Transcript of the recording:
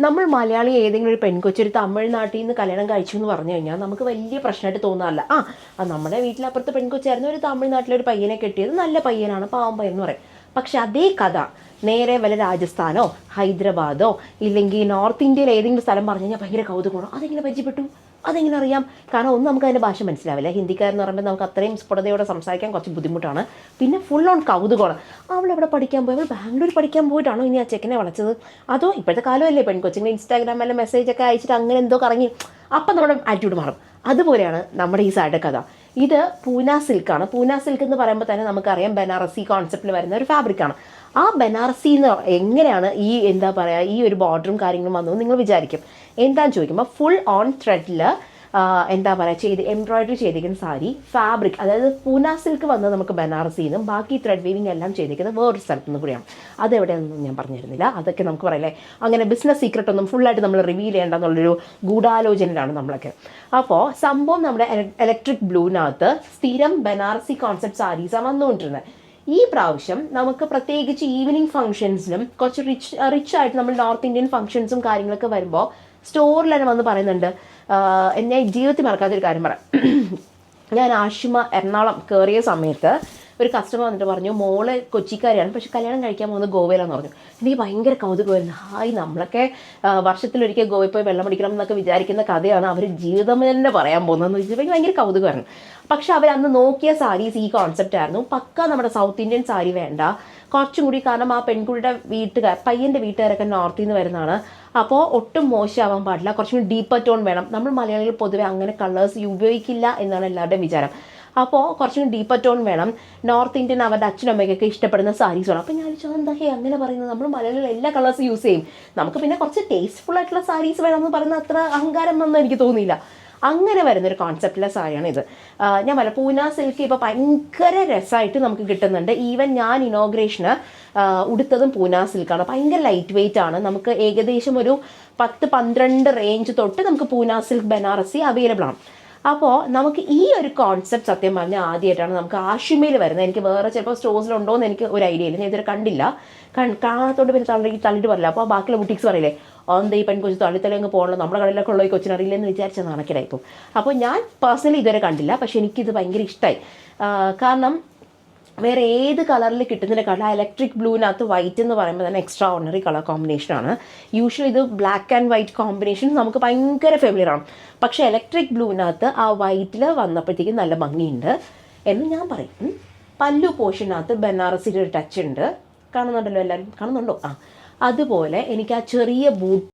നമ്മൾ മലയാളി ഏതെങ്കിലും ഒരു പെൺകൊച്ചൊരു തമിഴ്നാട്ടിൽ നിന്ന് കല്യാണം കഴിച്ചു എന്ന് പറഞ്ഞു കഴിഞ്ഞാൽ നമുക്ക് വലിയ പ്രശ്നമായിട്ട് തോന്നാറില്ല. നമ്മുടെ വീട്ടിലപ്പുറത്ത് പെൺകൊച്ചായിരുന്നു, ഒരു തമിഴ്നാട്ടിലൊരു പയ്യനെ കെട്ടിയത്, നല്ല പയ്യനാണ്, പാവം പയ്യൻ എന്ന് പറയും. പക്ഷെ അതേ കഥ നേരെ വല്ല രാജസ്ഥാനോ ഹൈദരാബാദോ ഇല്ലെങ്കിൽ നോർത്ത് ഇന്ത്യയിൽ ഏതെങ്കിലും സ്ഥലം പറഞ്ഞു കഴിഞ്ഞാൽ ഭയങ്കര കൗതുകമാണോ, അതെങ്ങനെ പരിചയപ്പെട്ടു, അതെങ്ങനെ അറിയാം? കാരണം ഒന്നും നമുക്ക് അതിൻ്റെ ഭാഷ മനസ്സിലാവില്ല. ഹിന്ദിക്കാരെന്ന് പറയുമ്പോൾ നമുക്ക് അത്രയും സ്ഫുടതയോടെ സംസാരിക്കാൻ കുറച്ച് ബുദ്ധിമുട്ടാണ്. പിന്നെ ഫുൾ ഓൺ കൗതുകമാണ്. അവൾ എവിടെ പഠിക്കാൻ പോയി, അവൾ ബാംഗ്ലൂർ പഠിക്കാൻ പോയിട്ടാണോ ഇനി ആ ചെക്കനെ വളച്ചത്, അതോ ഇപ്പോഴത്തെ കാലമല്ലേ പെൺകൊച്ചിങ്ങനെ ഇൻസ്റ്റാഗ്രാമിലെ മെസ്സേജൊക്കെ അയച്ചിട്ട് അങ്ങനെ എന്തോ കറങ്ങി, അപ്പം നമ്മുടെ ആറ്റിറ്റ്യൂഡ് മാറും. അതുപോലെയാണ് നമ്മുടെ ഈ സൈഡ് കഥ. ഇത് പൂന സിൽക്കാണ്. പൂന സിൽക്ക് എന്ന് പറയുമ്പോൾ തന്നെ നമുക്കറിയാം ബനാറസി കോൺസെപ്റ്റിൽ വരുന്ന ഒരു ഫാബ്രിക്കാണ്. ആ ബനാറസി എന്ന് എങ്ങനെയാണ് ഈ എന്താ പറയുക ഈ ഒരു ബോർഡറും കാര്യങ്ങളും വന്നു നിങ്ങൾ വിചാരിക്കും. എന്താണെന്ന് ചോദിക്കുമ്പോൾ ഫുൾ ഓൺ ത്രെഡിൽ എന്താ പറയുക എംബ്രോയിഡറി ചെയ്തിരിക്കുന്ന സാരി ഫാബ്രിക്, അതായത് പൂന സിൽക്ക് വന്നത് നമുക്ക് ബനാറസിയിൽ നിന്നും ബാക്കി ത്രെഡ് വീവിങ് എല്ലാം ചെയ്തിരിക്കുന്നത് വേറൊരു സ്ഥലത്തു നിന്ന് കൂടിയാണ്. അതെവിടെയാണെന്നൊന്നും ഞാൻ പറഞ്ഞിരുന്നില്ല. അതൊക്കെ നമുക്ക് പറയില്ലേ, അങ്ങനെ ബിസിനസ് സീക്രട്ട് ഒന്നും ഫുള്ളായിട്ട് നമ്മൾ റിവീൽ ചെയ്യേണ്ടെന്നുള്ളൊരു ഗൂഢാലോചനയിലാണ് നമ്മളൊക്കെ. അപ്പോൾ സംഭവം നമ്മുടെ ഇലക്ട്രിക് ബ്ലൂവിനകത്ത് സ്ഥിരം ബനാറസി കോൺസെപ്റ്റ് സാരീസാണ് വന്നുകൊണ്ടിരുന്നത്. ഈ പ്രാവശ്യം നമുക്ക് പ്രത്യേകിച്ച് ഈവനിങ് ഫംഗ്ഷൻസിലും കുറച്ച് റിച്ച് ആയിട്ട് നമ്മൾ നോർത്ത് ഇന്ത്യൻ ഫംഗ്ഷൻസും കാര്യങ്ങളൊക്കെ വരുമ്പോൾ സ്റ്റോറിൽ തന്നെ വന്ന് പറയുന്നുണ്ട്. എന്നെ ജീവിതത്തിൽ മറക്കാത്തൊരു കാര്യം പറയാം. ഞാൻ ആഷിമ എറണാകുളം കയറിയ സമയത്ത് ഒരു കസ്റ്റമർ വന്നിട്ട് പറഞ്ഞു, മോള് കൊച്ചിക്കാരിയാണ് പക്ഷെ കല്യാണം കഴിക്കാൻ പോകുന്നത് ഗോവയിലാണെന്ന് പറഞ്ഞു. എനിക്ക് ഭയങ്കര കൗതുകമായിരുന്നു. നമ്മളൊക്കെ വർഷത്തിലൊരിക്കൽ ഗോവയിൽ പോയി വെള്ളം അടിക്കണം എന്നൊക്കെ വിചാരിക്കുന്ന കഥയാണ് അവർ ജീവിതം തന്നെ പറയാൻ പോകുന്നതെന്ന് വെച്ചിട്ട് എനിക്ക് ഭയങ്കര കൗതുകമായിരുന്നു. പക്ഷെ അവരന്ന് നോക്കിയ സാരീസ് ഈ കോൺസെപ്റ്റ് ആയിരുന്നു. പക്ക നമ്മുടെ സൗത്ത് ഇന്ത്യൻ സാരി വേണ്ട, കുറച്ചും കൂടി, കാരണം ആ പെൺകുട്ടിയുടെ പയ്യൻ്റെ വീട്ടുകാരൊക്കെ നോർത്തിൽ നിന്ന് വരുന്നതാണ്. അപ്പോൾ ഒട്ടും മോശമാവാൻ പാടില്ല, കുറച്ചും കൂടി ഡീപ്പർ ടോൺ വേണം. നമ്മൾ മലയാളികൾ പൊതുവെ അങ്ങനെ കളേഴ്സ് ഉപയോഗിക്കില്ല എന്നാണ് എല്ലാവരുടെയും വിചാരം. അപ്പോൾ കുറച്ചും കൂടി ഡീപ്പർ ടോൺ വേണം. നോർത്ത് ഇന്ത്യൻ അവരുടെ അച്ഛനും അമ്മയ്ക്കൊക്കെ ഇഷ്ടപ്പെടുന്ന സാരീസ് വേണം. അപ്പോൾ ഞാൻ എന്താ അങ്ങനെ പറയുന്നത്, നമ്മൾ മലയാളികൾ എല്ലാ കളേഴ്സ് യൂസ് ചെയ്യും, നമുക്ക് പിന്നെ കുറച്ച് ടേസ്റ്റ്ഫുൾ ആയിട്ടുള്ള സാരീസ് വേണമെന്ന് പറയുന്ന അത്ര അഹങ്കാരം ഒന്നും എനിക്ക് തോന്നിയില്ല. അങ്ങനെ വരുന്നൊരു കോൺസെപ്റ്റിലെ സാരിയാണ് ഇത്. ഞാൻ പറയാം, പൂന സിൽക്ക് ഇപ്പോൾ ഭയങ്കര രസമായിട്ട് നമുക്ക് കിട്ടുന്നുണ്ട്. ഈവൻ ഞാൻ ഇനോഗ്രേഷന് ഉടുത്തതും പൂന സിൽക്കാണ്. ഭയങ്കര ലൈറ്റ് വെയിറ്റ് ആണ്. നമുക്ക് ഏകദേശം ഒരു 10-12 റേഞ്ച് തൊട്ട് നമുക്ക് പൂന സിൽക്ക് ബനാറസി അവൈലബിൾ ആണ്. അപ്പോൾ നമുക്ക് ഈ ഒരു കോൺസെപ്റ്റ് സത്യം പറഞ്ഞാൽ ആദ്യമായിട്ടാണ് നമുക്ക് ആഷിമയിൽ വരുന്നത്. എനിക്ക് വേറെ ചിലപ്പോൾ സ്റ്റോഴ്സിലുണ്ടോ എന്ന് എനിക്ക് ഒരു ഐഡിയ ഇല്ല, ഞാൻ ഇതുവരെ കണ്ടില്ല. കാണാത്തോണ്ട് പിന്നെ തള്ളിയിട്ട് പറയില്ല. അപ്പോൾ ബാക്കിയുള്ള ബുട്ടീക്സ് പറയില്ലേ, എന്താ ഈ പെൺകൊച്ചു തള്ളിത്തലങ്ങ് പോകണല്ലോ, നമ്മുടെ കടയിലൊക്കെ ഉള്ള ഈ കൊച്ചിന് അറിയില്ലെന്ന് വിചാരിച്ച നാണക്കേടായിപ്പോൾ. അപ്പോൾ ഞാൻ പേഴ്സണലി ഇതുവരെ കണ്ടില്ല, പക്ഷേ എനിക്കിത് ഭയങ്കര ഇഷ്ടമായി. കാരണം വേറെ ഏത് കളറിൽ കിട്ടുന്നതിനെക്കാളും ആ ഇലക്ട്രിക് ബ്ലൂവിനകത്ത് വൈറ്റ് എന്ന് പറയുമ്പോൾ തന്നെ എക്സ്ട്രാ ഓർഡിനറി കളർ കോമ്പിനേഷനാണ്. യൂഷ്വലി ഇത് ബ്ലാക്ക് ആൻഡ് വൈറ്റ് കോമ്പിനേഷൻ നമുക്ക് ഭയങ്കര ഫെമിലിയറാണ്. പക്ഷേ ഇലക്ട്രിക് ബ്ലൂവിനകത്ത് ആ വൈറ്റിൽ വന്നപ്പോഴത്തേക്കും നല്ല ഭംഗിയുണ്ട് എന്ന് ഞാൻ പറയും. പല്ലു പോർഷനകത്ത് ബനാറസിൻ്റെ ഒരു ടച്ച് ഉണ്ട്, കാണുന്നുണ്ടല്ലോ എല്ലാവരും, കാണുന്നുണ്ടോ? അതുപോലെ എനിക്ക് ആ ചെറിയ ബൂട്ട്